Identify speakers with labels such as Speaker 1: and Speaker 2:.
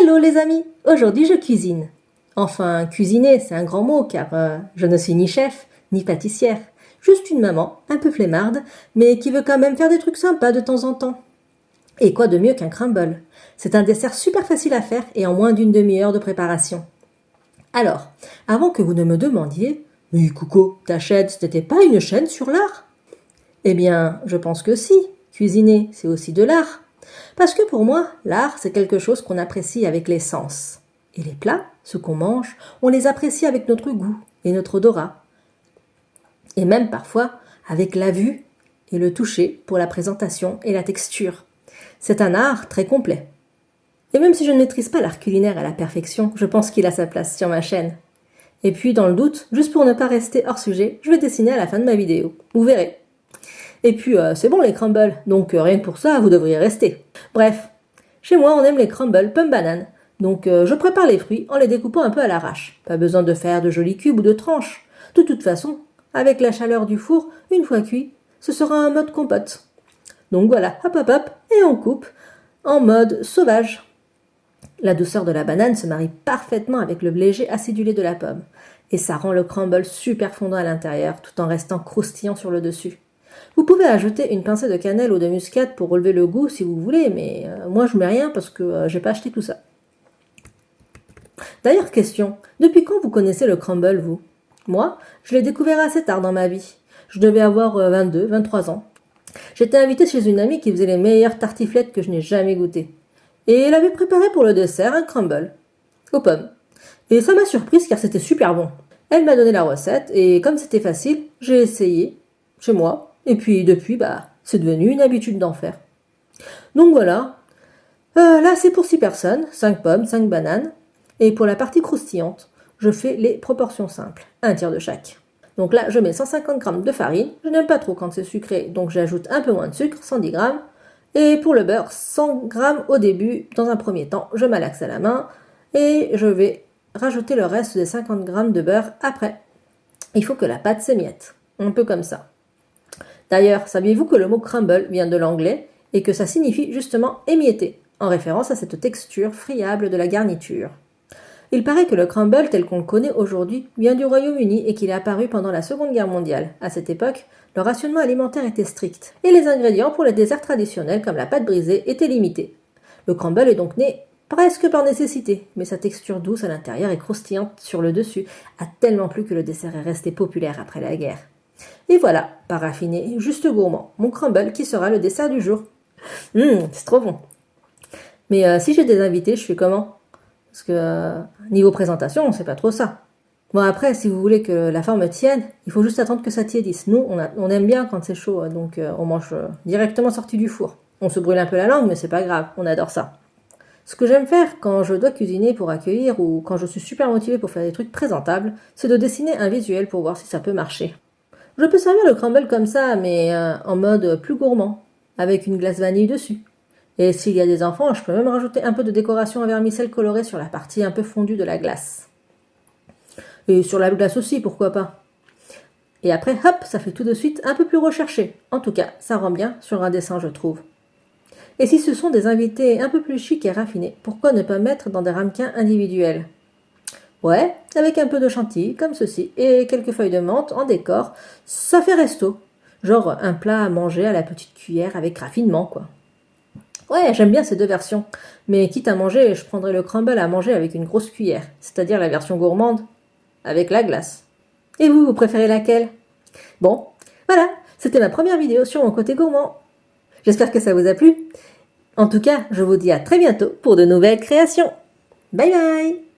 Speaker 1: Hello les amis, aujourd'hui je cuisine. Enfin, cuisiner c'est un grand mot car je ne suis ni chef ni pâtissière. Juste une maman, un peu flemmarde, mais qui veut quand même faire des trucs sympas de temps en temps. Et quoi de mieux qu'un crumble? C'est un dessert super facile à faire et en moins d'une demi-heure de préparation. Alors, avant que vous ne me demandiez, mais Coco, ta chaîne, ce n'était pas une chaîne sur l'art? Eh bien, je pense que si. Cuisiner, c'est aussi de l'art. Parce que pour moi, l'art, c'est quelque chose qu'on apprécie avec les sens. Et les plats, ce qu'on mange, on les apprécie avec notre goût et notre odorat. Et même parfois avec la vue et le toucher pour la présentation et la texture. C'est un art très complet. Et même si je ne maîtrise pas l'art culinaire à la perfection, je pense qu'il a sa place sur ma chaîne. Et puis, dans le doute, juste pour ne pas rester hors sujet, je vais dessiner à la fin de ma vidéo. Vous verrez. Et puis, c'est bon les crumbles, donc rien que pour ça, vous devriez rester. Bref, chez moi, on aime les crumbles pomme banane. Donc, je prépare les fruits en les découpant un peu à l'arrache. Pas besoin de faire de jolis cubes ou de tranches. De toute façon, avec la chaleur du four, une fois cuit, ce sera un mode compote. Donc voilà, hop hop hop, et on coupe en mode sauvage. La douceur de la banane se marie parfaitement avec le léger acidulé de la pomme. Et ça rend le crumble super fondant à l'intérieur, tout en restant croustillant sur le dessus. Vous pouvez ajouter une pincée de cannelle ou de muscade pour relever le goût si vous voulez, mais moi je mets rien parce que j'ai pas acheté tout ça. D'ailleurs, question, depuis quand vous connaissez le crumble, vous? Moi, je l'ai découvert assez tard dans ma vie. Je devais avoir 22, 23 ans. J'étais invitée chez une amie qui faisait les meilleures tartiflettes que je n'ai jamais goûtées. Et elle avait préparé pour le dessert un crumble, aux pommes. Et ça m'a surprise car c'était super bon. Elle m'a donné la recette et comme c'était facile, j'ai essayé chez moi. Et puis depuis, c'est devenu une habitude d'en faire. Donc voilà. Là, c'est pour 6 personnes, 5 pommes, 5 bananes. Et pour la partie croustillante, je fais les proportions simples, un tiers de chaque. Donc là, je mets 150 g de farine. Je n'aime pas trop quand c'est sucré, donc j'ajoute un peu moins de sucre, 110 g. Et pour le beurre, 100 g au début, dans un premier temps, je malaxe à la main. Et je vais rajouter le reste des 50 g de beurre après. Il faut que la pâte s'émiette, un peu comme ça. D'ailleurs, saviez-vous que le mot crumble vient de l'anglais et que ça signifie justement émietter, en référence à cette texture friable de la garniture. Il paraît que le crumble tel qu'on le connaît aujourd'hui vient du Royaume-Uni et qu'il est apparu pendant la Seconde Guerre mondiale. À cette époque, le rationnement alimentaire était strict et les ingrédients pour les desserts traditionnels comme la pâte brisée étaient limités. Le crumble est donc né presque par nécessité, mais sa texture douce à l'intérieur et croustillante sur le dessus a tellement plu que le dessert est resté populaire après la guerre. Et voilà, paraffiné, juste gourmand, mon crumble qui sera le dessert du jour. C'est trop bon. Mais si j'ai des invités, je fais comment? Parce que niveau présentation, on sait pas trop ça. Bon après, si vous voulez que la forme tienne, il faut juste attendre que ça tiédisse. Nous, on aime bien quand c'est chaud, donc on mange directement sorti du four. On se brûle un peu la langue, mais c'est pas grave, on adore ça. Ce que j'aime faire quand je dois cuisiner pour accueillir ou quand je suis super motivée pour faire des trucs présentables, c'est de dessiner un visuel pour voir si ça peut marcher. Je peux servir le crumble comme ça, mais en mode plus gourmand, avec une glace vanille dessus. Et s'il y a des enfants, je peux même rajouter un peu de décoration en vermicelle colorée sur la partie un peu fondue de la glace. Et sur la glace aussi, pourquoi pas. Et après, hop, ça fait tout de suite un peu plus recherché. En tout cas, ça rend bien sur un dessin, je trouve. Et si ce sont des invités un peu plus chics et raffinés, pourquoi ne pas mettre dans des ramequins individuels? Ouais, avec un peu de chantilly, comme ceci, et quelques feuilles de menthe en décor, ça fait resto. Genre un plat à manger à la petite cuillère avec raffinement, quoi. Ouais, j'aime bien ces deux versions. Mais quitte à manger, je prendrais le crumble à manger avec une grosse cuillère, c'est-à-dire la version gourmande, avec la glace. Et vous préférez laquelle? Bon, voilà, c'était ma première vidéo sur mon côté gourmand. J'espère que ça vous a plu. En tout cas, je vous dis à très bientôt pour de nouvelles créations. Bye bye!